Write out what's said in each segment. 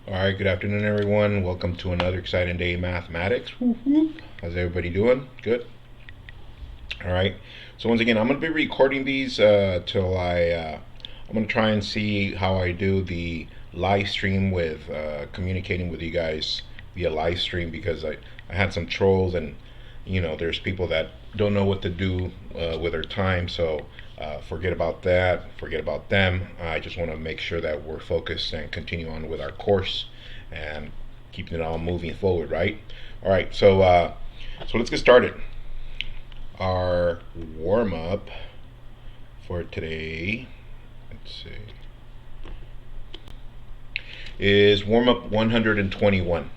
All right, good afternoon, everyone. Welcome to another exciting day in mathematics. Whoop, whoop. How's everybody doing? Good. All right. So once again, I'm going to be recording these till I'm going to try and see how I do the live stream with communicating with you guys via live stream because I had some trolls and there's people that don't know what to do with their time. So forget about that. Forget about them. I just want to make sure that we're focused and continue on with our course and keeping it all moving forward, right? All right. So let's get started. Our warm up for today, let's see, is warm up 121.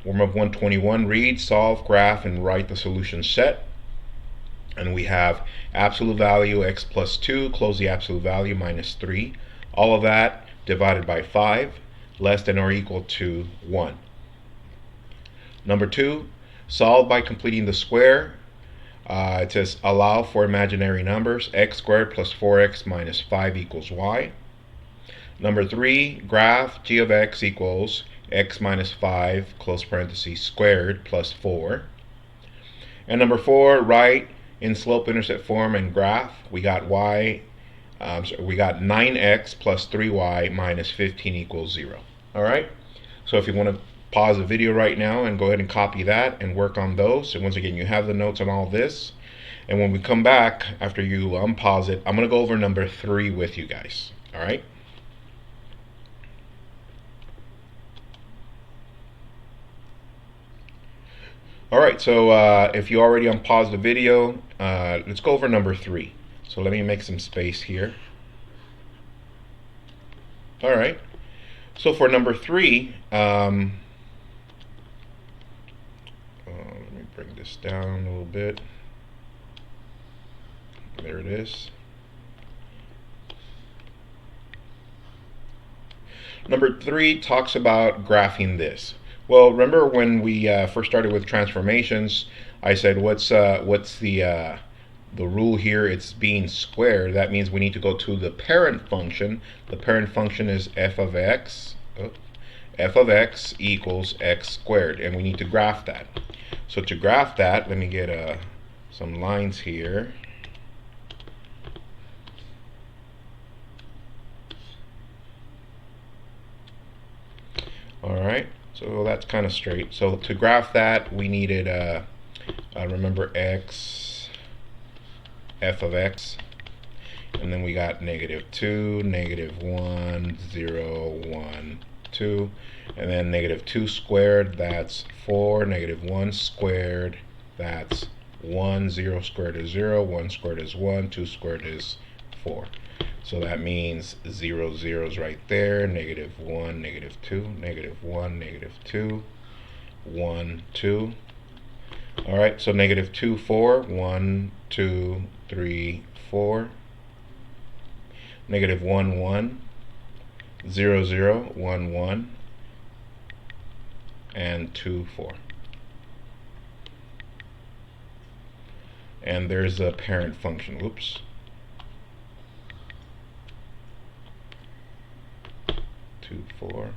Warm up 121, read, solve, graph, and write the solution set. And we have absolute value x plus 2, close the absolute value, minus 3. All of that divided by 5, less than or equal to 1. Number 2, solve by completing the square. It says allow for imaginary numbers, x squared plus 4x minus 5 equals y. Number 3, graph g of x equals x minus 5, close parentheses, squared plus 4. And number 4, write in slope-intercept form and graph. We got we got 9x plus 3y minus 15 equals 0. All right? So if you want to pause the video right now and go ahead and copy that and work on those. And once again, you have the notes on all this. And when we come back, after you unpause it, I'm going to go over number 3 with you guys. All right? All right, so if you already unpaused the video, let's go over number 3. So let me make some space here. All right. So for number 3, let me bring this down a little bit. There it is. Number 3 talks about graphing this. Well, remember when we first started with transformations, I said what's the rule here? It's being squared. That means we need to go to the parent function. The parent function is f of x. F of x equals x squared, and we need to graph that. So to graph that, let me get some lines here. All right. So that's kind of straight. So to graph that, we needed, remember x, f of x, and then we got -2, -1, 0, 1, 2, and then -2 squared, that's 4, -1 squared, that's 1, 0 squared is 0, 1 squared is 1, 2 squared is 4. So that means 0 zeros right there, -1, -2, -1, -2, 1, 2. All right, so -2, 4, 1, 2, 3, 4. -1, 1, 0, 0, 1, 1, and 2, 4. And there's the parent function. Whoops. 2, 4.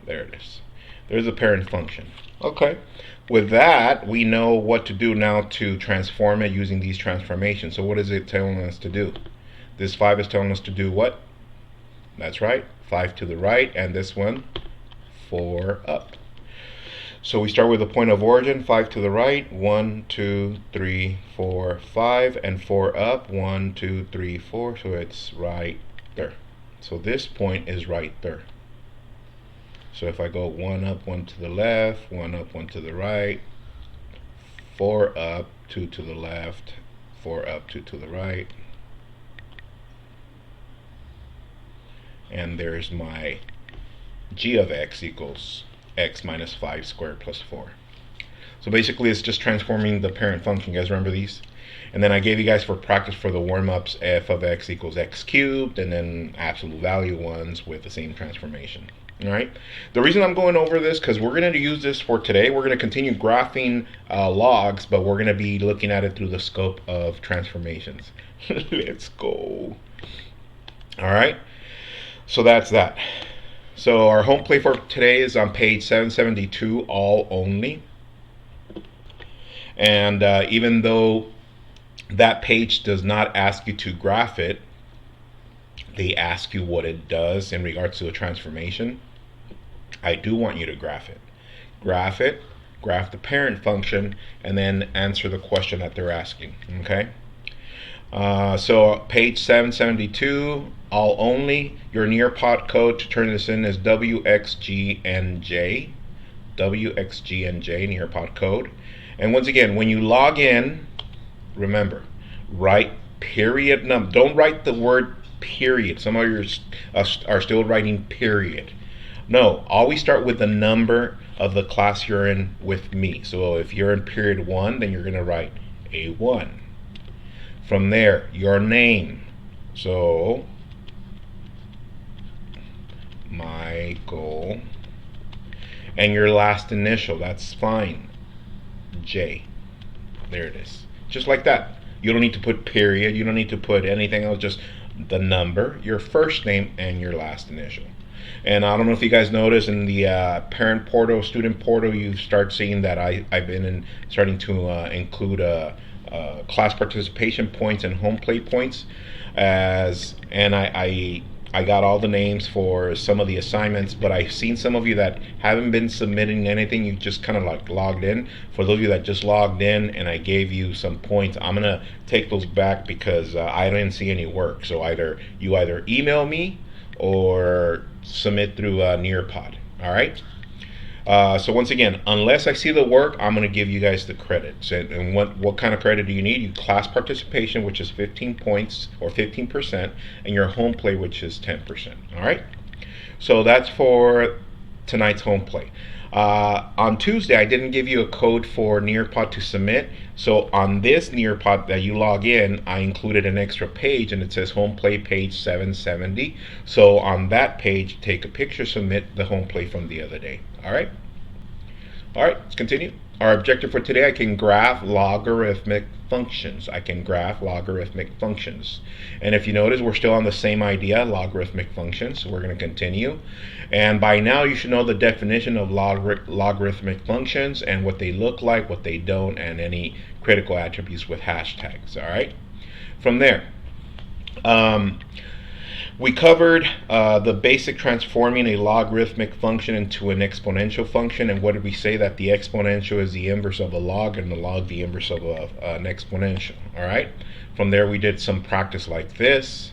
There it is. There's a parent function. Okay. With that, we know what to do now to transform it using these transformations. So what is it telling us to do? This 5 is telling us to do what? That's right. 5 to the right, and this one, 4 up. So we start with the point of origin, 5 to the right, 1, 2, 3, 4, 5, and 4 up, 1, 2, 3, 4. So it's right there. So this point is right there. So if I go 1 up, 1 to the left, 1 up, 1 to the right, 4 up, 2 to the left, 4 up, 2 to the right, and there's my g of x equals x minus 5 squared plus 4. So basically it's just transforming the parent function. You guys remember these? And then I gave you guys for practice for the warm-ups f of x equals x cubed, and then absolute value ones with the same transformation. All right. The reason I'm going over this because we're going to use this for today. We're going to continue graphing logs, but we're going to be looking at it through the scope of transformations. Let's go. All right. So that's that. So our home play for today is on page 772, all only. And even though that page does not ask you to graph it, they ask you what it does in regards to a transformation. I do want you to graph it. Graph it, graph the parent function, and then answer the question that they're asking. Okay? So page 772, all only. Your Nearpod code to turn this in is WXGNJ. WXGNJ, Nearpod code. And once again, when you log in, remember, write period number. Don't write the word period. Some of you are still writing period. No, always start with the number of the class you're in with me. So if you're in period 1, then you're going to write A1. From there, your name. So, Michael. And your last initial. That's fine. J. There it is. Just like that. You don't need to put period. You don't need to put anything else. Just the number, your first name, and your last initial. And I don't know if you guys notice in the parent portal, student portal, you start seeing that I've been starting to include class participation points and home play points. And I got all the names for some of the assignments, but I've seen some of you that haven't been submitting anything. You just kind of like logged in. For those of you that just logged in and I gave you some points, I'm gonna take those back because I didn't see any work. So either email me or submit through Nearpod. All right. So once again, unless I see the work, I'm going to give you guys the credits. And what kind of credit do you need? You class participation, which is 15 points or 15%, and your home play, which is 10%. All right. So that's for tonight's home play. On Tuesday, I didn't give you a code for Nearpod to submit. So on this Nearpod that you log in, I included an extra page, and it says home play page 770. So on that page, take a picture, submit the home play from the other day. All right. All right, let's continue. Our objective for today, I can graph logarithmic functions. I can graph logarithmic functions. And if you notice, we're still on the same idea, logarithmic functions. So we're going to continue. And by now, you should know the definition of logarithmic functions and what they look like, what they don't, and any critical attributes with hashtags. All right. From there, we covered the basic transforming a logarithmic function into an exponential function. And what did we say? That the exponential is the inverse of a log and the log the inverse of an exponential. All right. From there, we did some practice like this.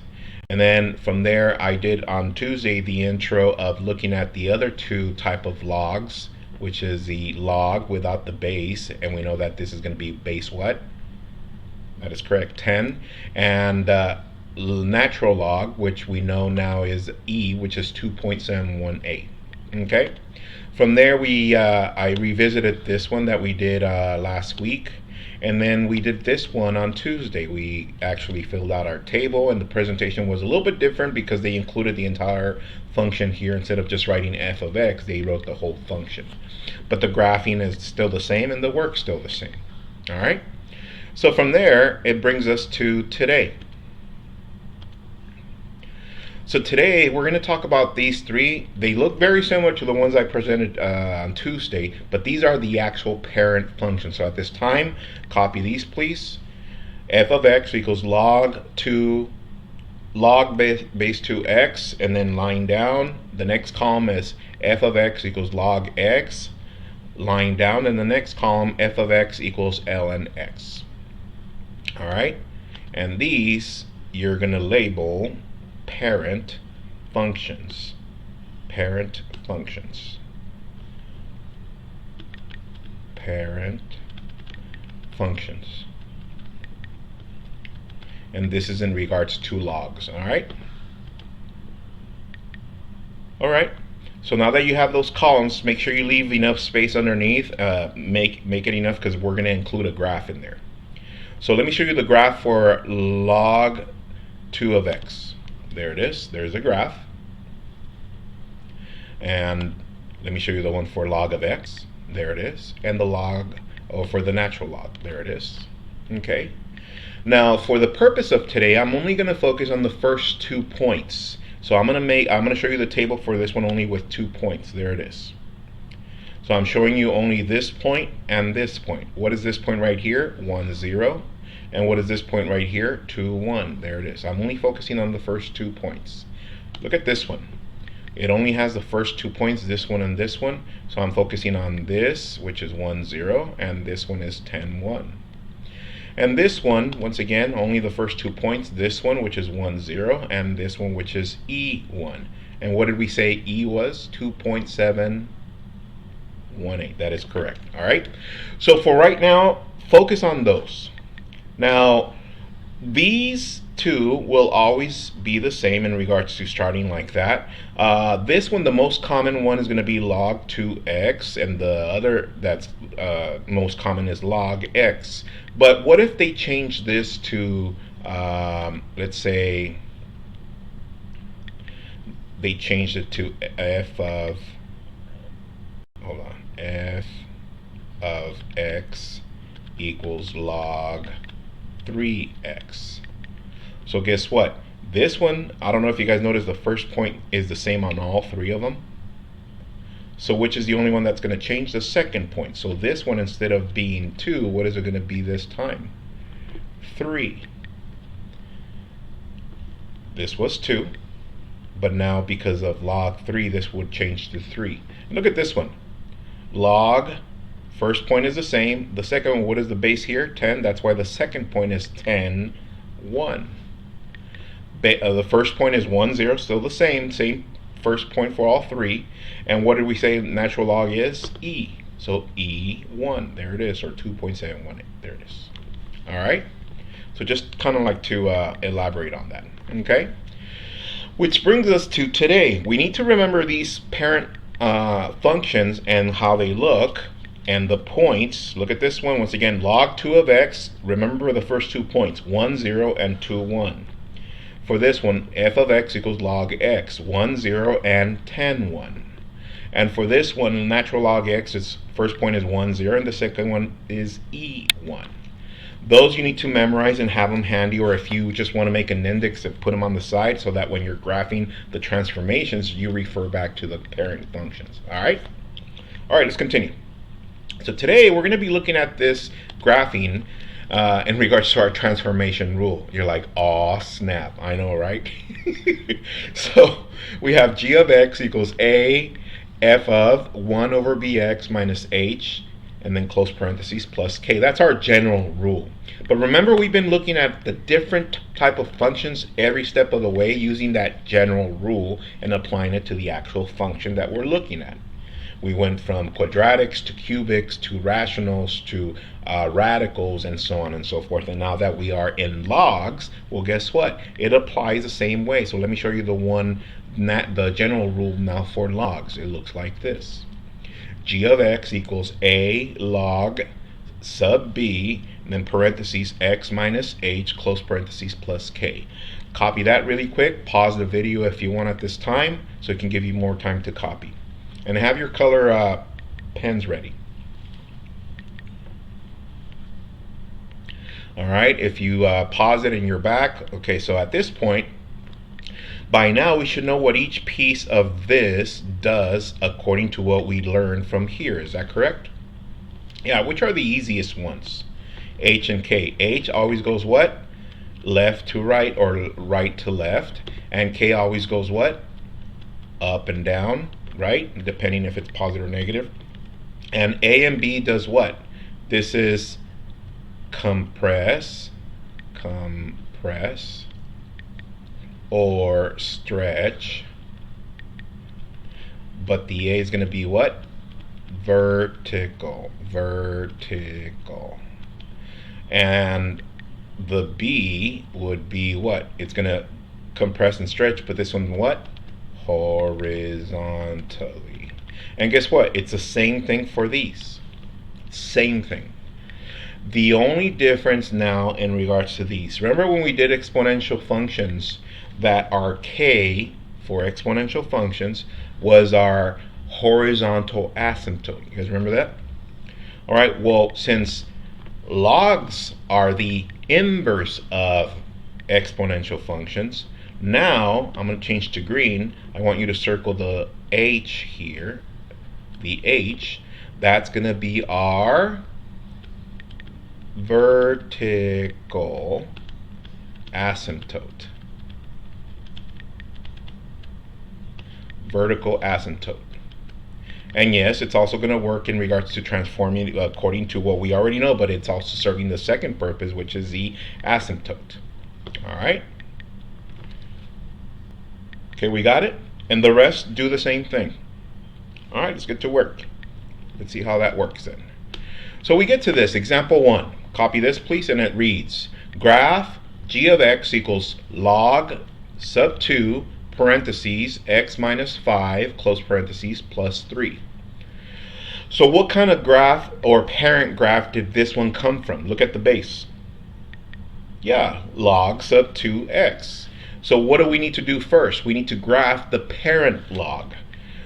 And then from there, I did on Tuesday the intro of looking at the other two type of logs, which is the log without the base. And we know that this is going to be base what? That is correct, 10. And natural log, which we know now is E, which is 2.718. Okay. From there, I revisited this one that we did last week, and then we did this one on Tuesday. We actually filled out our table, and the presentation was a little bit different because they included the entire function here. Instead of just writing f of x, they wrote the whole function. But the graphing is still the same, and the work's still the same. All right. So from there, it brings us to today. So today we're going to talk about these three. They look very similar to the ones I presented on Tuesday, but these are the actual parent functions. So at this time, copy these please. F of x equals log base 2x, and then line down. The next column is f of x equals log x, line down, and the next column f of x equals ln x. All right, and these you're going to label parent functions. Parent functions. Parent functions. And this is in regards to logs. All right. All right. So now that you have those columns, make sure you leave enough space underneath. Make it enough because we're going to include a graph in there. So let me show you the graph for log 2 of x. There it is. There's a graph. And let me show you the one for log of x. There it is. And the log for the natural log. There it is. Okay. Now, for the purpose of today, I'm only going to focus on the first 2 points. So I'm gonna show you the table for this one only with 2 points. There it is. So I'm showing you only this point and this point. What is this point right here? 1, 0. And what is this point right here? 2, 1. There it is. I'm only focusing on the first 2 points. Look at this one. It only has the first 2 points, this one and this one. So I'm focusing on this, which is 1, 0, and this one is 10, 1. And this one, once again, only the first 2 points. This one, which is 1, 0, and this one, which is E1. And what did we say E was? 2.718. That is correct. All right. So for right now, focus on those. Now, these two will always be the same in regards to starting like that. This one, the most common one, is going to be log 2x, and the other that's most common is log x. But what if they change this to, let's say, they changed it to f of, hold on, f of x equals log 3x. So guess what? This one, I don't know if you guys noticed, the first point is the same on all 3 of them. So which is the only one that's going to change? The second point. So this one, instead of being 2, what is it going to be this time? 3. This was 2, but now because of log 3, this would change to 3. And look at this one. Log, first point is the same. The second one, what is the base here? 10. That's why the second point is 10, 1. The first point is 1, 0, still the same first point for all 3. And what did we say natural log is? E. So E1, there it is, or 2.718, there it is. All right. So just kind of like to elaborate on that. Okay. Which brings us to today. We need to remember these parent functions and how they look, and the points. Look at this one once again. Log 2 of x. Remember the first 2 points, 1, 0, and 2, 1. For this one, f of x equals log x, 1, 0, and 10, 1. And for this one, natural log x, its first point is 1, 0, and the second one is E1. Those you need to memorize and have them handy, or if you just want to make an index, put them on the side so that when you're graphing the transformations, you refer back to the parent functions. All right? All right, let's continue. So today we're going to be looking at this graphing in regards to our transformation rule. You're like, aw, snap. I know, right? So we have g of x equals a f of 1 over bx minus h, and then close parentheses plus k. That's our general rule. But remember, we've been looking at the different type of functions every step of the way using that general rule and applying it to the actual function that we're looking at. We went from quadratics to cubics to rationals to radicals and so on and so forth. And now that we are in logs, well, guess what? It applies the same way. So let me show you the general rule now for logs. It looks like this. G of x equals a log sub b, and then parentheses x minus h, close parentheses plus k. Copy that really quick. Pause the video if you want at this time so it can give you more time to copy. And have your color pens ready. All right, if you pause it and you're back, okay, so at this point, by now we should know what each piece of this does according to what we learned from here. Is that correct? Yeah, which are the easiest ones? H and K. H always goes what? Left to right or right to left. And K always goes what? Up and down, right? Depending if it's positive or negative. And A and B does what? This is compress, or stretch. But the A is going to be what? Vertical. And the B would be what? It's going to compress and stretch, but this one what? Horizontally. And guess what? It's the same thing for these. Same thing. The only difference now in regards to these, remember when we did exponential functions that our k for exponential functions was our horizontal asymptote. You guys remember that? All right, well, since logs are the inverse of exponential functions, Now I'm going to change to green. I want you to circle the H here. The H, that's going to be our vertical asymptote. Vertical asymptote. And yes, it's also going to work in regards to transforming according to what we already know, but it's also serving the second purpose, which is the asymptote. All right. Okay, we got it. And the rest do the same thing. All right, let's get to work. Let's see how that works then. So we get to this, example 1. Copy this, please, and it reads, graph g of x equals log sub 2 parentheses x minus 5 close parentheses plus 3. So what kind of graph or parent graph did this one come from? Look at the base. Yeah, log sub 2x. So what do we need to do first? We need to graph the parent log.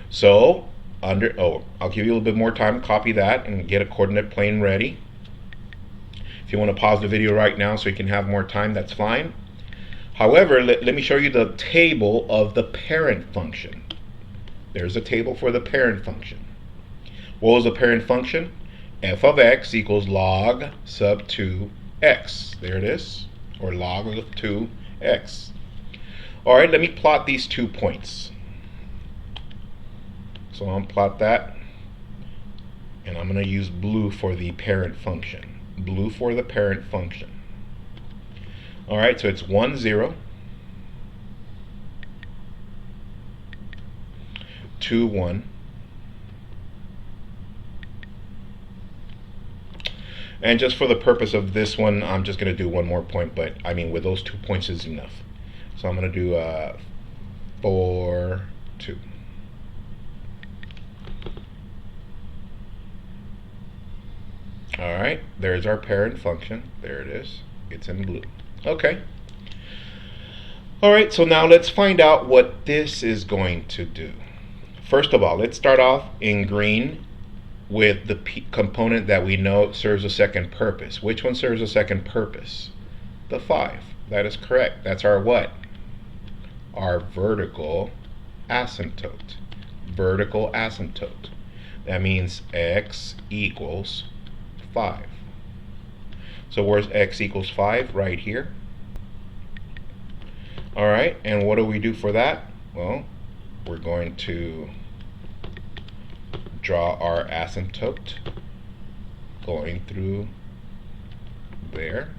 So I'll give you a little bit more time to copy that and get a coordinate plane ready. If you want to pause the video right now so you can have more time, that's fine. However, let me show you the table of the parent function. There's a table for the parent function. What was the parent function? F of x equals log sub 2x. There it is, or log of 2x. All right, let me plot these 2 points. So I'll plot that, and I'm going to use blue for the parent function. Blue for the parent function. All right, so it's 1, 0, 2, 1. And just for the purpose of this one, I'm just going to do one more point, but I mean, with those 2 points is enough. So I'm going to do 4, 2. All right, there's our parent function. There it is. It's in blue. Okay. All right, so now let's find out what this is going to do. First of all, let's start off in green with the component that we know serves a second purpose. Which one serves a second purpose? The 5. That is correct. That's our what? Our vertical asymptote. Vertical asymptote. That means x equals 5. So where's x equals 5? Right here. All right, and what do we do for that? Well, we're going to draw our asymptote going through there.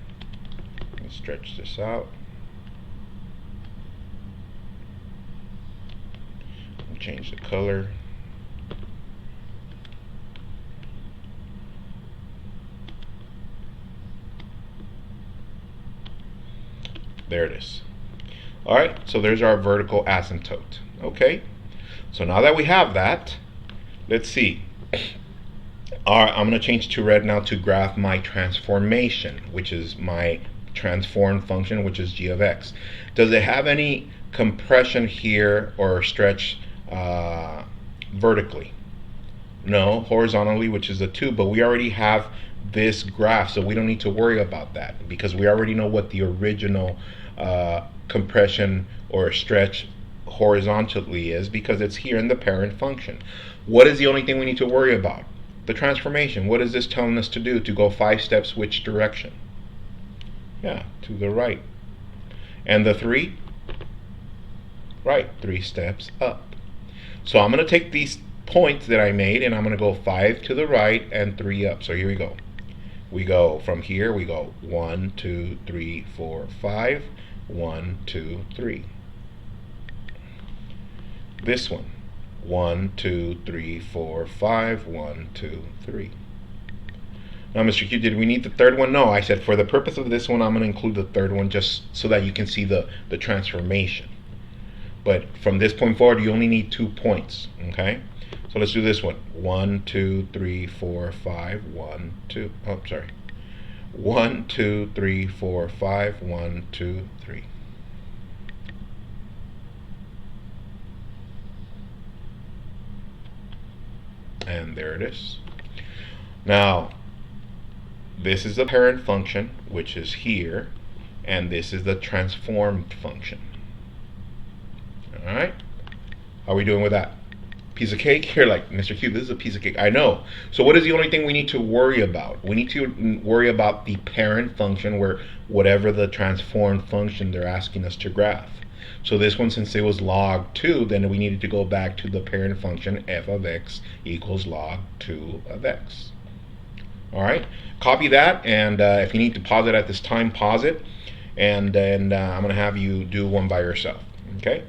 Let's stretch this out. Change the color. There it is. All right, so there's our vertical asymptote. Okay, so now that we have that, let's see. All right, I'm going to change to red now to graph my transformation, which is my transformed function, which is g of x. Does it have any compression here or stretch vertically? No, horizontally, which is the 2, but we already have this graph, so we don't need to worry about that because we already know what the original compression or stretch horizontally is because it's here in the parent function. What is the only thing we need to worry about? The transformation. What is this telling us to do? To go 5 steps which direction? Yeah, to the right. And the 3? Right, 3 steps up. So I'm going to take these points that I made and I'm going to go 5 to the right and 3 up. So here we go. We go from here, we go 1, 2, 3, 4, 5. 1, 2, 3. This one. 1, 2, 3, 4, 5. 1, 2, 3. Now, Mr. Q, did we need the third one? No, I said for the purpose of this one, I'm going to include the third one just so that you can see the transformation. But from this point forward, you only need 2 points. Okay? So let's do this one. 1, 2, 3, 4, 5. 1, 2. Oh, sorry. 1, 2, 3, 4, 5. 1, 2, 3. And there it is. Now, this is the parent function, which is here, and this is the transformed function. All right. How are we doing with that? Piece of cake? You're like, Mr. Q, this is a piece of cake. I know. So what is the only thing we need to worry about? We need to worry about the parent function, where whatever the transformed function they're asking us to graph. So this one, since it was log 2, then we needed to go back to the parent function f of x equals log 2 of x. All right, copy that, and if you need to pause it at this time, pause it, and then I'm going to have you do one by yourself. Okay.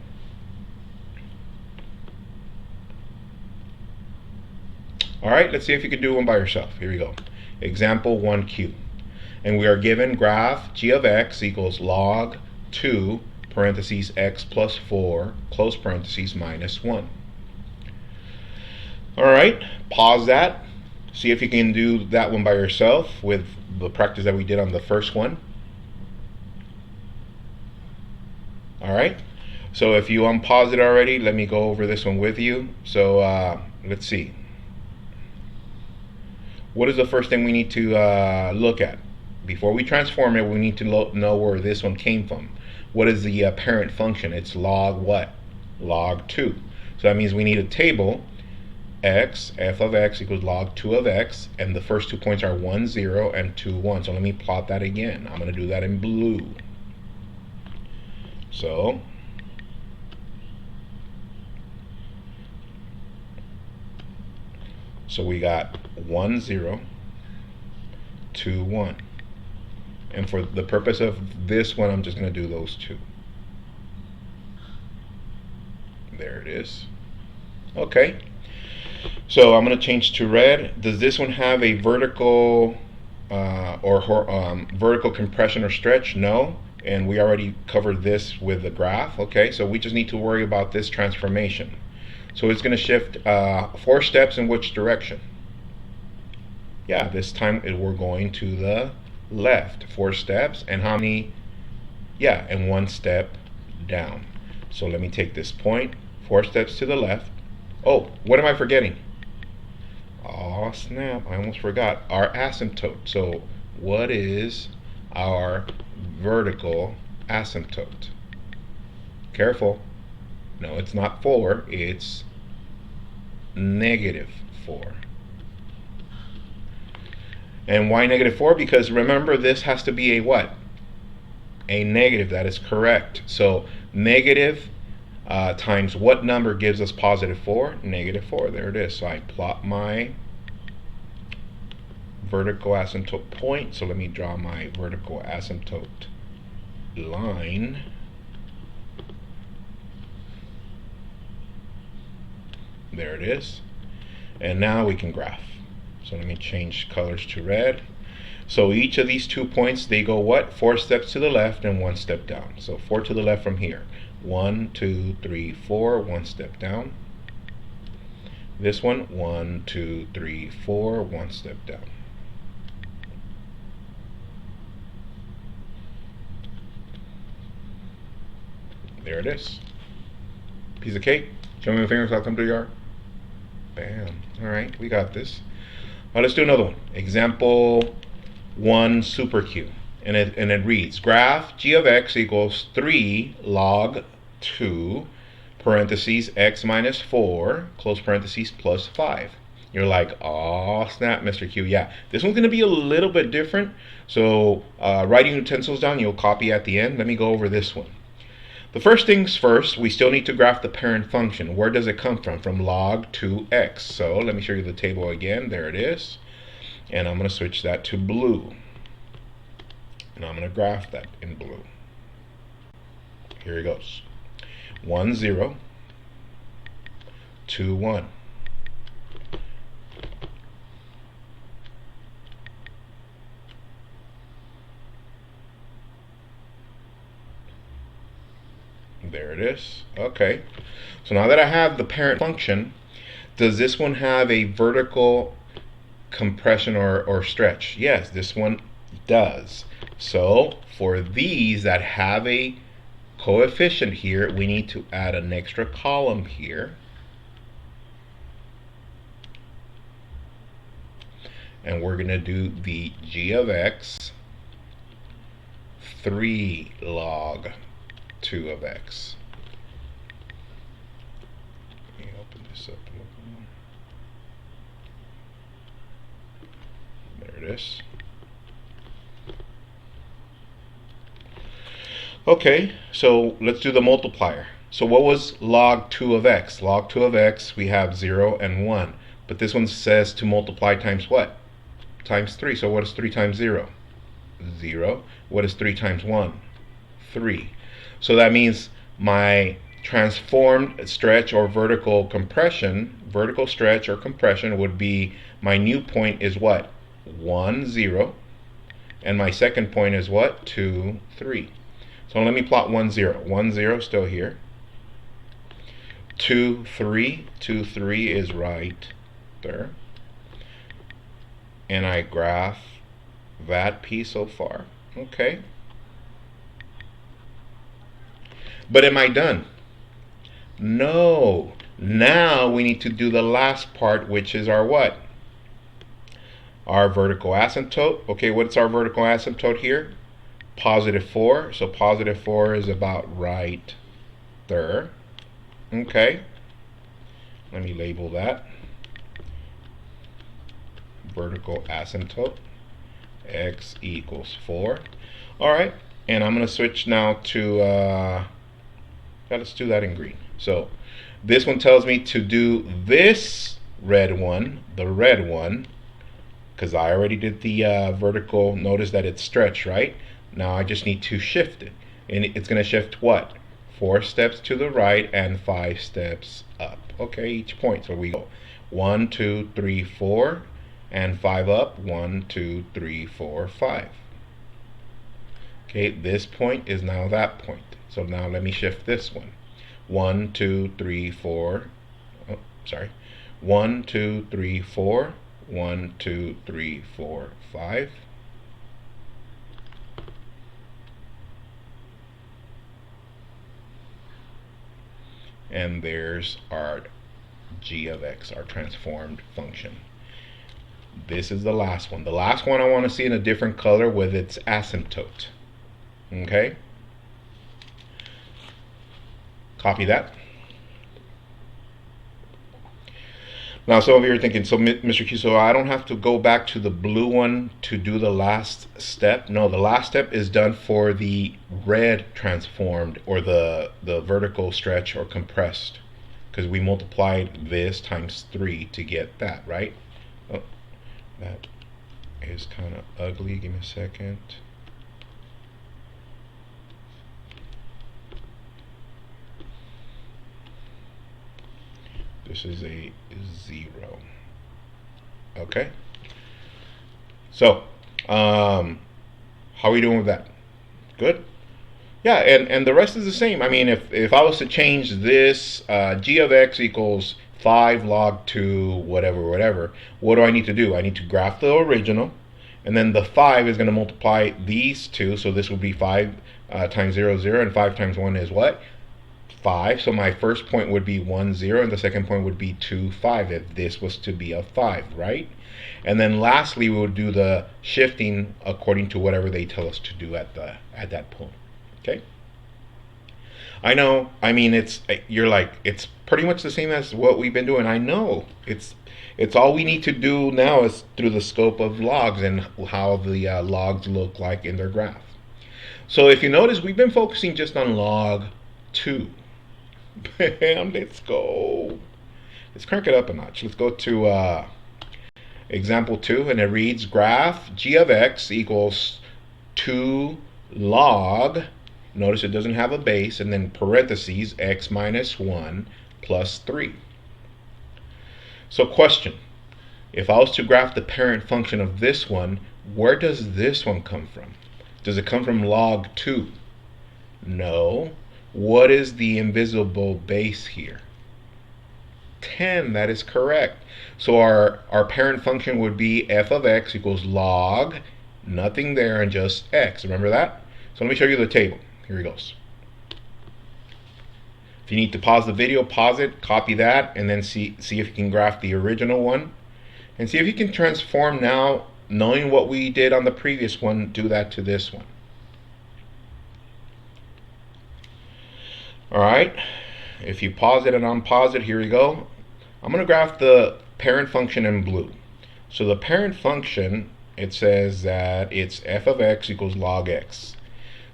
All right, let's see if you can do one by yourself. Here we go. Example 1Q. And we are given graph g of x equals log 2 parentheses x plus 4 close parentheses minus 1. All right, pause that. See if you can do that one by yourself with the practice that we did on the first one. All right, so if you unpause it already, let me go over this one with you. So let's see. What is the first thing we need to look at? Before we transform it, we need to know where this one came from. What is the parent function? It's log what? Log 2. So that means we need a table. X, f of x equals log 2 of x, and the first 2 points are 1, 0, and 2, 1. So let me plot that again. I'm going to do that in blue. So we got 1, 0, 2, 1. And for the purpose of this one, I'm just going to do those two. There it is. Okay. So I'm going to change to red. Does this one have a vertical vertical compression or stretch? No. And we already covered this with the graph. Okay. So we just need to worry about this transformation. So it's going to shift 4 steps in which direction? Yeah, this time we're going to the left. 4 steps, and how many? Yeah, and 1 step down. So let me take this point, 4 steps to the left. Oh, what am I forgetting? Oh snap, I almost forgot. Our asymptote. So what is our vertical asymptote? Careful. No, it's not 4, it's -4. And why -4? Because remember, this has to be a what? A negative. That is correct. So negative times what number gives us +4? -4. There it is. So I plot my vertical asymptote point. So let me draw my vertical asymptote line. There it is. And now we can graph. So let me change colors to red. So each of these 2 points, they go what? 4 steps to the left and 1 step down. So 4 to the left from here. 1, 2, 3, 4, 1 step down. This one, 1, 2, 3, 4, 1 step down. There it is. Piece of cake. Show me your fingers, I'll come to your. Bam. All right, we got this. Let's do another one. Example 1 super Q. And it reads, graph g of x equals 3 log 2 parentheses x minus 4 close parentheses plus 5. You're like, oh snap, Mr. Q. Yeah, this one's going to be a little bit different. So writing utensils down, you'll copy at the end. Let me go over this one. The first things first, we still need to graph the parent function. Where does it come from? From log 2x. So let me show you the table again. There it is. And I'm going to switch that to blue. And I'm going to graph that in blue. Here it goes. 1, 0, 2, 1. There it is. Okay. So now that I have the parent function, does this one have a vertical compression or stretch? Yes, this one does. So for these that have a coefficient here, we need to add an extra column here. And we're going to do the g of x 3 log 2 of x. this up a little more. There it is. Okay, so let's do the multiplier. So what was log 2 of x? Log 2 of x, we have 0 and 1. But this one says to multiply times what? Times 3. So what is 3 times 0? 0. What is 3 times 1? 3. So that means my transformed stretch or vertical compression, vertical stretch or compression would be, my new point is what? 1, 0. And my second point is what? 2, 3. So let me plot 1, 0. 1, 0 still here. 2, 3. 2, 3 is right there. And I graph that piece so far. Okay. But am I done? No. Now we need to do the last part, which is our what? Our vertical asymptote. Okay, what's our vertical asymptote here? Positive 4. So positive 4 is about right there. Okay. Let me label that. Vertical asymptote. X equals 4. All right. And I'm going to switch now to, let's do that in green. So this one tells me to do this red one, the red one, because I already did the vertical. Notice that it's stretched, right? Now I just need to shift it. And it's going to shift what? 4 steps to the right and 5 steps up. Okay, each point. So we go 1, 2, 3, 4, and 5 up. 1, 2, 3, 4, 5. Okay, this point is now that point. So now let me shift this one. 1, 2, 3, 4. Oh, sorry. 1, 2, 3, 4. 1, 2, 3, 4, 5. And there's our g of x, our transformed function. This is the last one. The last one I want to see in a different color with its asymptote. Okay? Copy that. Now some of you are thinking, so Mr. Q, so I don't have to go back to the blue one to do the last step? No, the last step is done for the red transformed, or the vertical stretch or compressed, because we multiplied this times 3 to get that, right? Oh, that is kind of ugly. Give me a second. This is a 0. Okay. So, how are we doing with that? Good. Yeah, and the rest is the same. I mean, if I was to change this, g of x equals 5 log 2 whatever, what do I need to do? I need to graph the original, and then the 5 is going to multiply these two. So this would be 5 times 0, 0, and 5 times 1 is what? 5. So my first point would be 1, 0, and the second point would be 2, 5 if this was to be a 5, right? And then lastly, we would do the shifting according to whatever they tell us to do at that point. Okay? I know, I mean, you're like, it's pretty much the same as what we've been doing. I know. It's all we need to do now is through the scope of logs and how the logs look like in their graph. So if you notice, we've been focusing just on log 2. Bam, let's go. Let's crank it up a notch. Let's go to example 2, and it reads graph g of x equals 2 log, notice it doesn't have a base, and then parentheses x minus 1 plus 3. So question, if I was to graph the parent function of this one, where does this one come from? Does it come from log 2? No. What is the invisible base here? 10, that is correct. So our parent function would be f of x equals log, nothing there, and just x. Remember that? So let me show you the table. Here it goes. If you need to pause the video, pause it, copy that, and then see if you can graph the original one. And see if you can transform now, knowing what we did on the previous one, do that to this one. Alright, if you pause it and unpause it, here we go. I'm going to graph the parent function in blue. So the parent function, it says that it's f of x equals log x.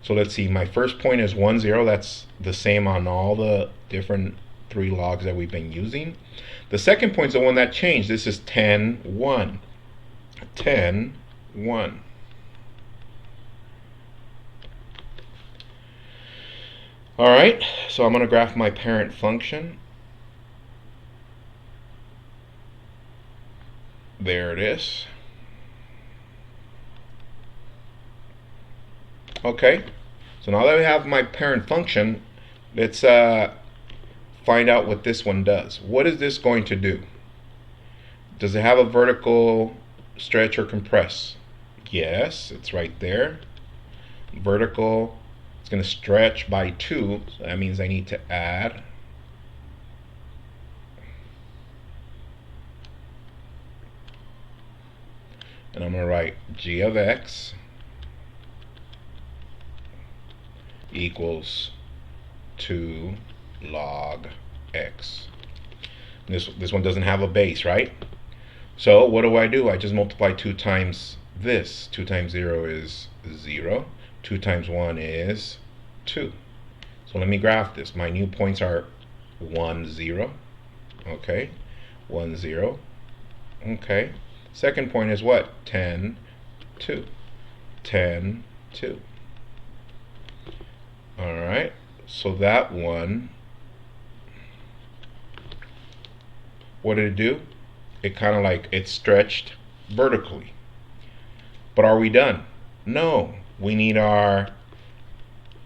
So let's see, my first point is 1, 0. That's the same on all the different 3 logs that we've been using. The second point is the one that changed. This is 10, 1. 10, 1. All right, so I'm going to graph my parent function. There it is. Okay, so now that we have my parent function, let's find out what this one does. What is this going to do? Does it have a vertical stretch or compress? Yes, it's right there. Vertical, it's going to stretch by 2, so that means I need to add. And I'm going to write g of x equals 2 log x. This one doesn't have a base, right? So what do? I just multiply 2 times this. 2 times 0 is 0. 2 times 1 is 2. So let me graph this. My new points are 1, 0. Okay. 1, 0. Okay. Second point is what? 10, 2. 10, 2. Alright. So that one, what did it do? It kind of like, it stretched vertically. But are we done? No. We need our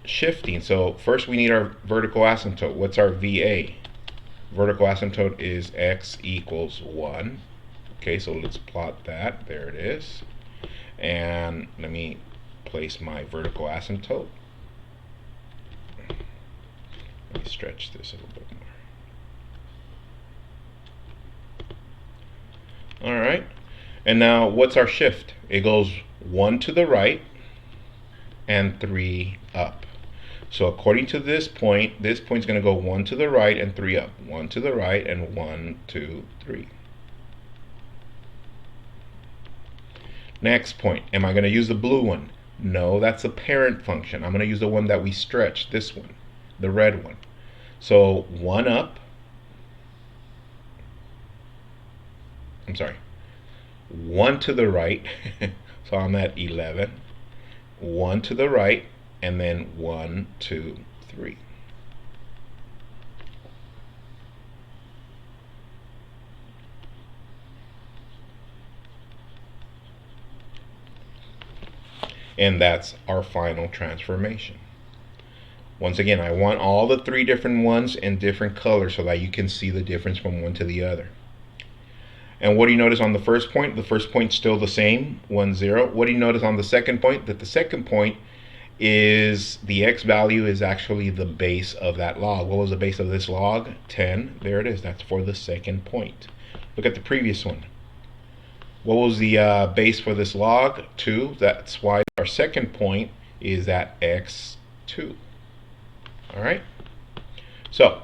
shifting. So first we need our vertical asymptote. What's our VA? Vertical asymptote is x equals 1. Okay, so let's plot that. There it is. And let me place my vertical asymptote. Let me stretch this a little bit more. Alright. And now what's our shift? It goes 1 to the right and 3 up. So according to this point's going to go 1 to the right and 3 up. 1 to the right and 1, 2, 3. Next point. Am I going to use the blue one? No, that's the parent function. I'm going to use the one that we stretched, this one, the red one. So 1 up. I'm sorry. 1 to the right. So I'm at 11. 1 to the right, and then 1, 2, 3. And that's our final transformation. Once again, I want all the 3 different ones in different colors so that you can see the difference from one to the other. And what do you notice on the first point? The first point's still the same, 1, 0. What do you notice on the second point? That the second point is the x value is actually the base of that log. What was the base of this log? 10. There it is. That's for the second point. Look at the previous one. What was the base for this log? 2. That's why our second point is at x2. All right? So,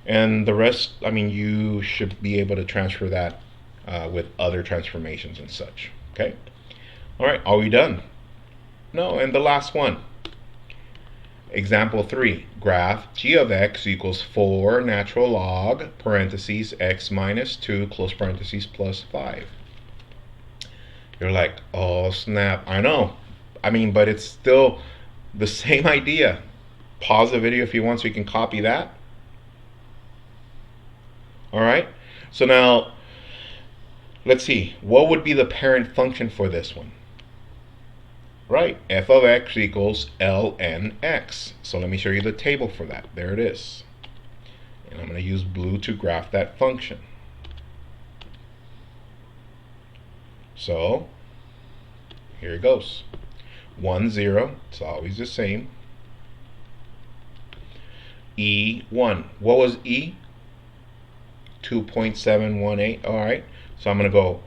and the rest, I mean, you should be able to transfer that with other transformations and such. Okay? All right, are we done? No, and the last one. Example 3. Graph g of x equals 4 natural log, parentheses, x minus 2, close parentheses, plus 5. You're like, oh, snap. I know. I mean, but it's still the same idea. Pause the video if you want so you can copy that. All right, so now let's see, what would be the parent function for this one? Right, f of x equals ln x. So let me show you the table for that. There it is. And I'm going to use blue to graph that function. So here it goes. 1, 0, it's always the same. E1. What was E? 2.718. All right, so I'm going to go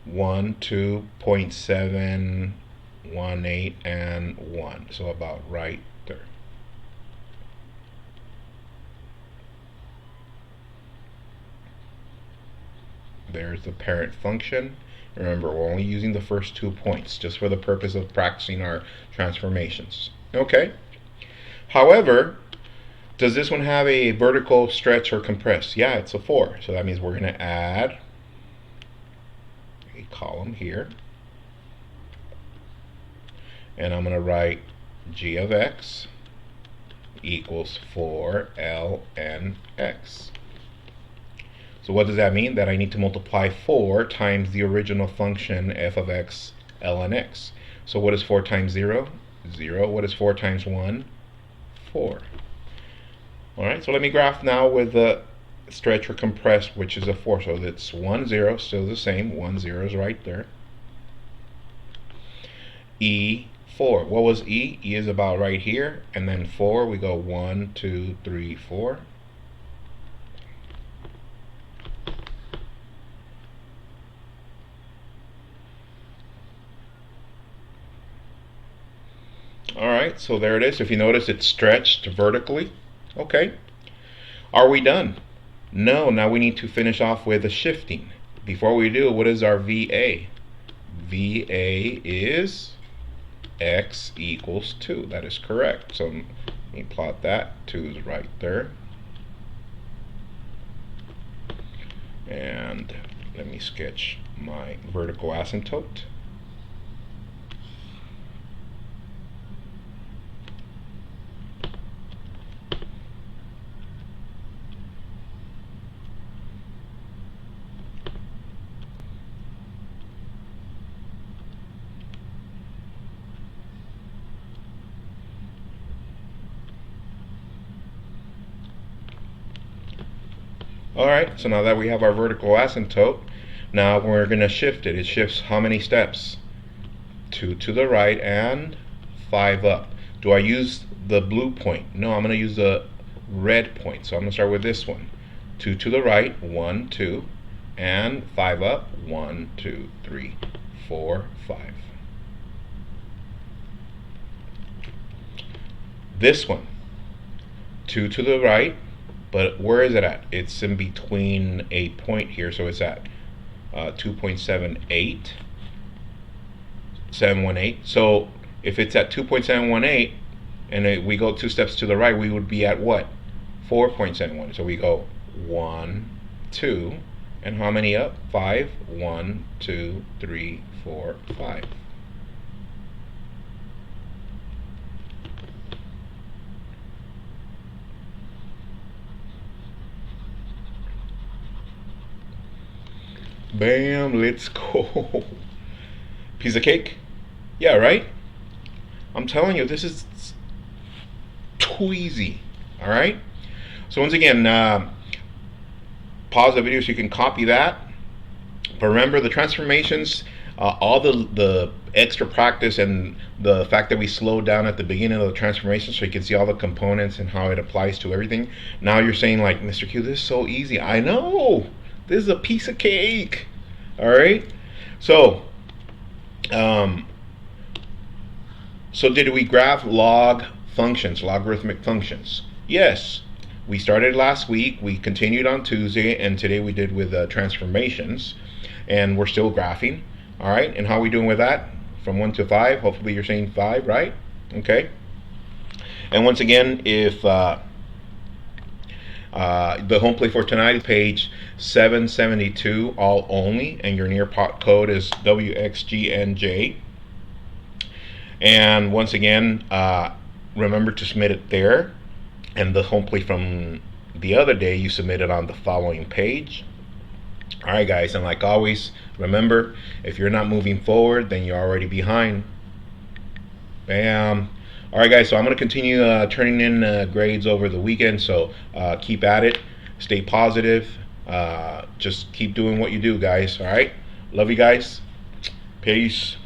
1, 2.718, and 1. So about right there. there's the parent function. Remember, we're only using the first 2 points just for the purpose of practicing our transformations. Okay. However, does this one have a vertical stretch or compress? Yeah, it's a 4. So that means we're going to add a column here. And I'm going to write g of x equals 4 ln x. So what does that mean? That I need to multiply 4 times the original function f of x ln x. So what is 4 times 0? 0. What is 4 times 1? 4. Alright, so let me graph now with the stretch or compress, which is a 4. So that's 1, 0, still the same. 1, 0 is right there. E, 4. What was E? E is about right here. And then 4, we go 1, 2, 3, 4. Alright, so there it is. If you notice, it's stretched vertically. Okay. Are we done? No, now we need to finish off with the shifting. Before we do, what is our VA? VA is x equals 2. That is correct. So let me plot that. 2 is right there. And let me sketch my vertical asymptote. Alright, so now that we have our vertical asymptote, now we're going to shift it. It shifts how many steps? 2 to the right and 5 up. Do I use the blue point? No, I'm going to use the red point. So I'm going to start with this one. 2 to the right, 1, 2, and 5 up, 1, 2, 3, 4, 5. This one, 2 to the right, but where is it at? It's in between a point here, so it's at 2.78, 718. So if it's at 2.718 and we go 2 steps to the right, we would be at what? 4.71. So we go 1, 2, and how many up? 5. 1, 2, 3, 4, 5. Bam, let's go. Piece of cake? Yeah, right? I'm telling you, this is too easy. Alright? So once again, pause the video so you can copy that. But remember, the transformations, all the extra practice and the fact that we slowed down at the beginning of the transformation so you can see all the components and how it applies to everything. Now you're saying like, Mr. Q, this is so easy. I know. This is a piece of cake. All right. So, so did we graph log functions, logarithmic functions? Yes. We started last week. We continued on Tuesday, and today we did with transformations, and we're still graphing. All right. And how are we doing with that? From 1 to 5. Hopefully you're saying 5, right? Okay. And once again, if the home plate for tonight is page 772, all only, and your near pot code is WXGNJ. And once again, remember to submit it there, and the home plate from the other day you submit it on the following page. Alright guys, and like always, remember, if you're not moving forward, then you're already behind. Bam. Alright guys, so I'm going to continue turning in grades over the weekend, so keep at it, stay positive, just keep doing what you do guys. Alright, love you guys, peace.